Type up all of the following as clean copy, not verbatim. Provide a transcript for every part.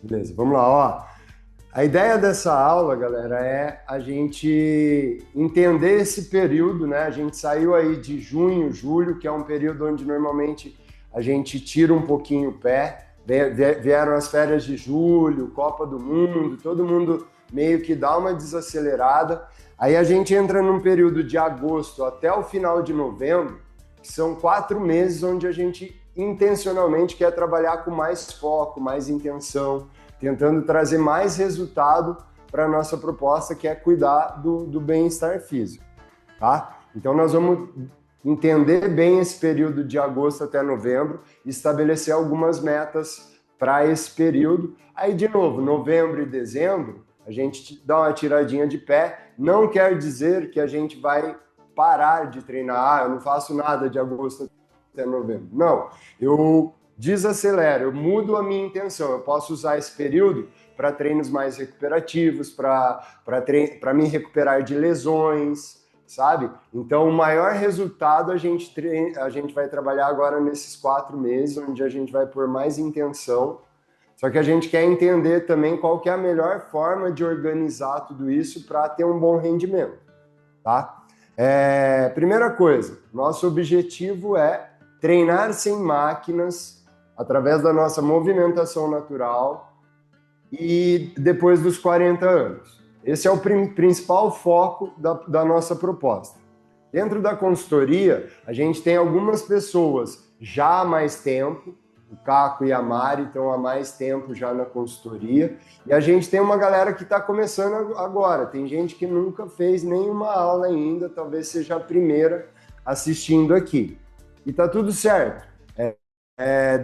Beleza, vamos lá, ó. A ideia dessa aula, galera, é a gente entender esse período, né? A gente saiu aí de junho, julho, que é um período onde normalmente a gente tira um pouquinho o pé. Vieram as férias de julho, Copa do Mundo, todo mundo meio que dá uma desacelerada. Aí a gente entra num período de agosto até o final de novembro, que são 4 meses onde a gente intencionalmente quer trabalhar com mais foco, mais intenção, tentando trazer mais resultado para a nossa proposta, que é cuidar do bem-estar físico, tá? Então nós vamos entender bem esse período de agosto até novembro, estabelecer algumas metas para esse período. Aí, de novo, novembro e dezembro, a gente dá uma tiradinha de pé. Não quer dizer que a gente vai parar de treinar. Eu não faço nada de agosto até novembro. Não, eu desacelero, eu mudo a minha intenção. Eu posso usar esse período para treinos mais recuperativos, para me recuperar de lesões, sabe? Então, o maior resultado a gente vai trabalhar agora nesses 4 meses, onde a gente vai pôr mais intenção. Só que a gente quer entender também qual que é a melhor forma de organizar tudo isso para ter um bom rendimento, tá? Primeira coisa, nosso objetivo é treinar sem máquinas através da nossa movimentação natural e depois dos 40 anos. Esse é o principal foco da nossa proposta. Dentro da consultoria, a gente tem algumas pessoas já há mais tempo, o Caco e a Mari estão há mais tempo já na consultoria, e a gente tem uma galera que está começando agora. Tem gente que nunca fez nenhuma aula ainda, talvez seja a primeira assistindo aqui. E está tudo certo.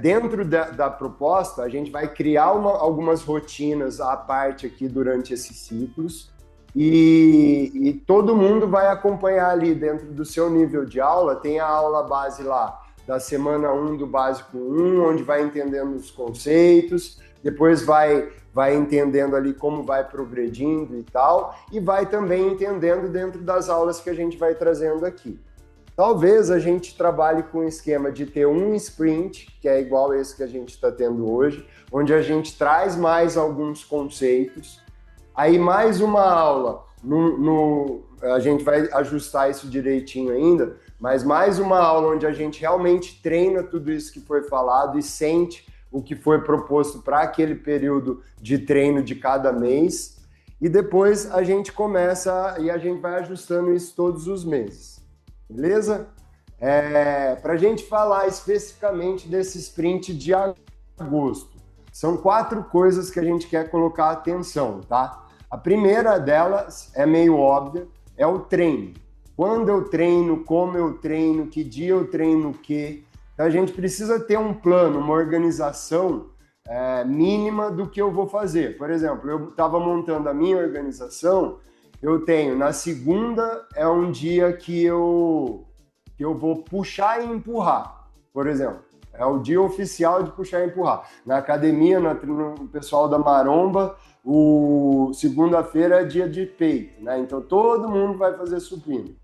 Dentro da proposta, a gente vai criar algumas rotinas à parte aqui durante esses ciclos e todo mundo vai acompanhar ali dentro do seu nível de aula. Tem a aula base lá da semana 1 do básico 1, onde vai entendendo os conceitos, depois vai entendendo ali como vai progredindo e tal, e vai também entendendo dentro das aulas que a gente vai trazendo aqui. Talvez a gente trabalhe com o esquema de ter um sprint, que é igual esse que a gente está tendo hoje, onde a gente traz mais alguns conceitos, aí mais uma aula, a gente vai ajustar isso direitinho ainda, mas mais uma aula onde a gente realmente treina tudo isso que foi falado e sente o que foi proposto para aquele período de treino de cada mês, e depois a gente começa e a gente vai ajustando isso todos os meses. Beleza? Para a gente falar especificamente desse sprint de agosto, são 4 coisas que a gente quer colocar atenção, tá? A primeira delas é meio óbvia, é o treino. Quando eu treino, como eu treino, que dia eu treino o quê. Então a gente precisa ter um plano, uma organização mínima do que eu vou fazer. Por exemplo, eu estava montando a minha organização. Eu tenho, na segunda é um dia que eu vou puxar e empurrar, por exemplo. É o dia oficial de puxar e empurrar. Na academia, no pessoal da Maromba, segunda-feira é dia de peito, né? Então todo mundo vai fazer supino.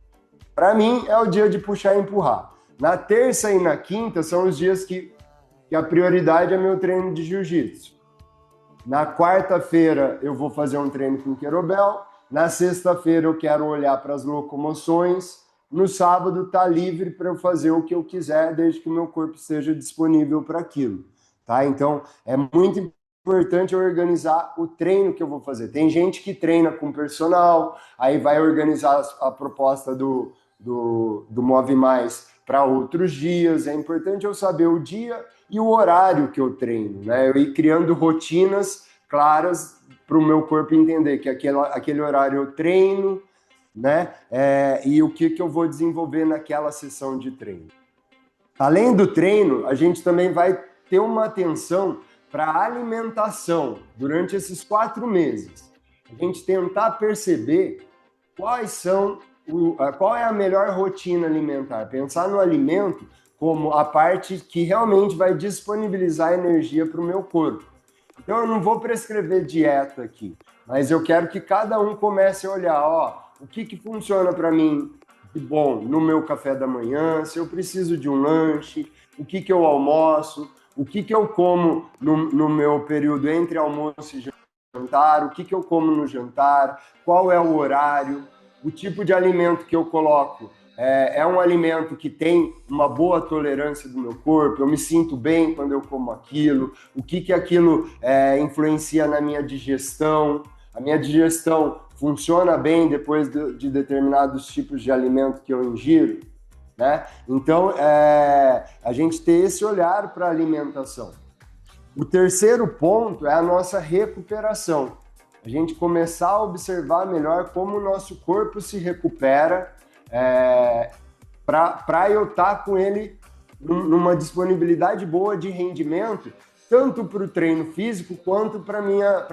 Para mim, é o dia de puxar e empurrar. Na terça e na quinta são os dias que a prioridade é meu treino de jiu-jitsu. Na quarta-feira eu vou fazer um treino com kettlebell. Na sexta-feira eu quero olhar para as locomoções. No sábado está livre para eu fazer o que eu quiser, desde que o meu corpo esteja disponível para aquilo. Tá? Então, é muito importante eu organizar o treino que eu vou fazer. Tem gente que treina com personal, aí vai organizar a proposta do Move Mais para outros dias. É importante eu saber o dia e o horário que eu treino, né? Eu ir criando rotinas claras para o meu corpo entender que aquele horário eu treino, né? E o que eu vou desenvolver naquela sessão de treino. Além do treino, a gente também vai ter uma atenção para a alimentação durante esses 4 meses. A gente tentar perceber qual é a melhor rotina alimentar. Pensar no alimento como a parte que realmente vai disponibilizar energia para o meu corpo. Então, eu não vou prescrever dieta aqui, mas eu quero que cada um comece a olhar, o que funciona para mim de bom no meu café da manhã, se eu preciso de um lanche, o que eu almoço, o que eu como no meu período entre almoço e jantar, o que eu como no jantar, qual é o horário, o tipo de alimento que eu coloco. É um alimento que tem uma boa tolerância do meu corpo, eu me sinto bem quando eu como aquilo, o que aquilo influencia na minha digestão, a minha digestão funciona bem depois de determinados tipos de alimento que eu ingiro, né? Então, a gente ter esse olhar para a alimentação. O terceiro ponto é a nossa recuperação. A gente começar a observar melhor como o nosso corpo se recupera para eu estar com ele numa disponibilidade boa de rendimento, tanto para o treino físico quanto para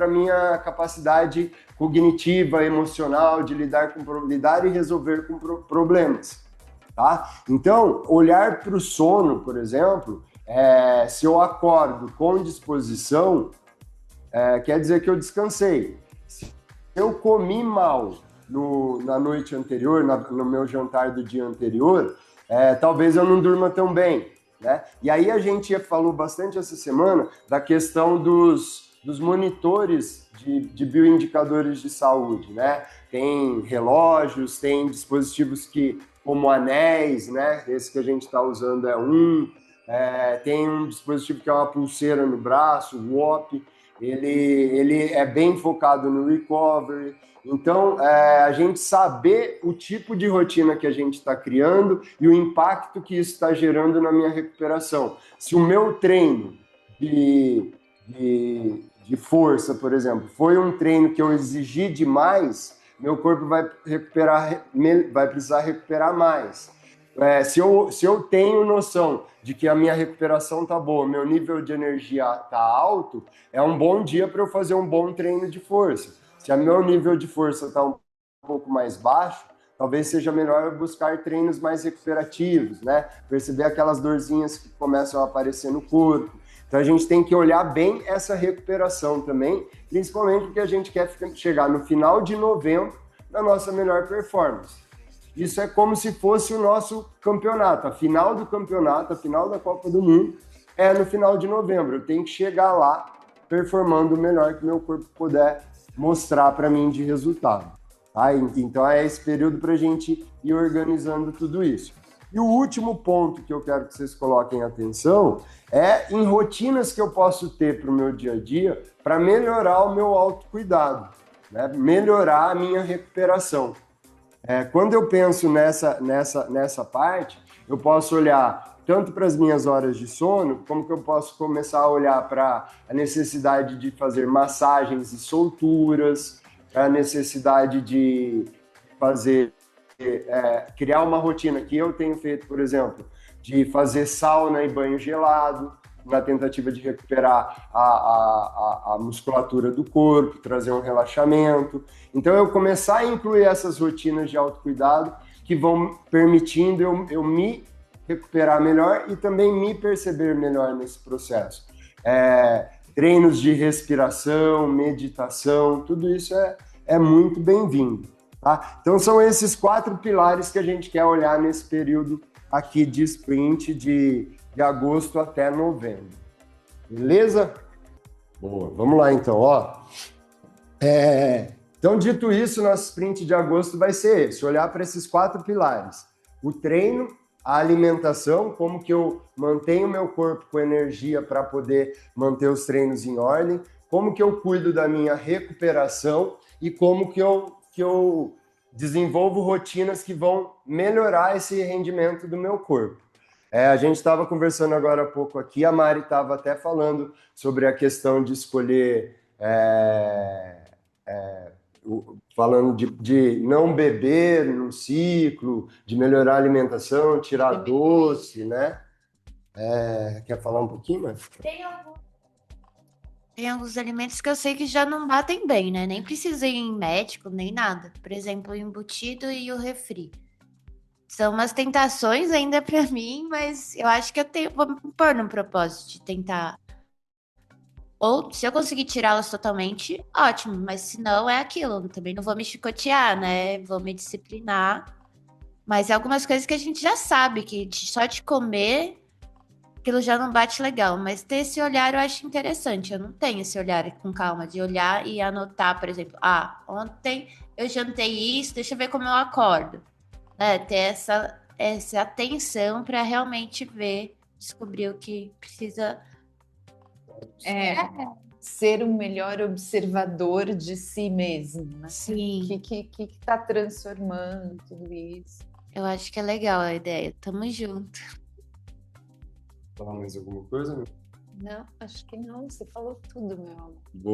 minha capacidade cognitiva, emocional, de lidar e resolver com problemas. Tá? Então, olhar para o sono, por exemplo, se eu acordo com disposição, quer dizer que eu descansei. Se eu comi mal na noite anterior, no meu jantar do dia anterior, talvez eu não durma tão bem, né? E aí a gente falou bastante essa semana da questão dos monitores de bioindicadores de saúde, né? Tem relógios, tem dispositivos como anéis, né? Esse que a gente está usando tem um dispositivo que é uma pulseira no braço, o WOP, ele é bem focado no recovery. Então, a gente saber o tipo de rotina que a gente está criando e o impacto que isso está gerando na minha recuperação. Se o meu treino de força, por exemplo, foi um treino que eu exigi demais, meu corpo vai precisar recuperar mais. Se eu tenho noção de que a minha recuperação está boa, meu nível de energia está alto, é um bom dia para eu fazer um bom treino de força. Se o meu nível de força está um pouco mais baixo, talvez seja melhor eu buscar treinos mais recuperativos, né? Perceber aquelas dorzinhas que começam a aparecer no corpo. Então a gente tem que olhar bem essa recuperação também, principalmente porque a gente quer chegar no final de novembro na nossa melhor performance. Isso é como se fosse o nosso campeonato. A final do campeonato, a final da Copa do Mundo, é no final de novembro. Eu tenho que chegar lá performando o melhor que meu corpo puder mostrar para mim de resultado. Tá? Então é esse período para a gente ir organizando tudo isso. E o último ponto que eu quero que vocês coloquem atenção é em rotinas que eu posso ter para o meu dia a dia para melhorar o meu autocuidado, né? Melhorar a minha recuperação. Quando eu penso nessa parte, eu posso olhar tanto para as minhas horas de sono, como que eu posso começar a olhar para a necessidade de fazer massagens e solturas, a necessidade de criar uma rotina que eu tenho feito, por exemplo, de fazer sauna e banho gelado, na tentativa de recuperar a musculatura do corpo, trazer um relaxamento. Então, eu começar a incluir essas rotinas de autocuidado que vão permitindo eu me recuperar melhor e também me perceber melhor nesse processo. Treinos de respiração, meditação, tudo isso é muito bem-vindo. Tá? Então, são esses 4 pilares que a gente quer olhar nesse período aqui de sprint de agosto até novembro. Beleza? Boa, vamos lá então. Então, dito isso, nosso sprint de agosto vai ser esse, olhar para esses 4 pilares. O treino, a alimentação, como que eu mantenho meu corpo com energia para poder manter os treinos em ordem, como que eu cuido da minha recuperação e como que eu desenvolvo rotinas que vão melhorar esse rendimento do meu corpo. A gente estava conversando agora há pouco aqui, a Mari estava até falando sobre a questão de escolher, falando de não beber no ciclo, de melhorar a alimentação, tirar doce, né? Quer falar um pouquinho, mais? Tem alguns alimentos que eu sei que já não batem bem, né? Nem precisei ir em médico, nem nada. Por exemplo, o embutido e o refri. São umas tentações ainda pra mim, mas eu acho que vou me pôr no propósito de tentar. Ou se eu conseguir tirá-las totalmente, ótimo. Mas se não, é aquilo. Também não vou me chicotear, né? Vou me disciplinar. Mas é algumas coisas que a gente já sabe, que só de comer aquilo já não bate legal. Mas ter esse olhar eu acho interessante. Eu não tenho esse olhar com calma de olhar e anotar, por exemplo, ontem eu jantei isso, deixa eu ver como eu acordo. Ter essa atenção para realmente ver, descobrir o que precisa. Ser um melhor observador de si mesmo, né? Sim. O que tá transformando tudo isso? Eu acho que é legal a ideia. Tamo junto. Falar mais alguma coisa? Não, acho que não. Você falou tudo, meu amor. Boa.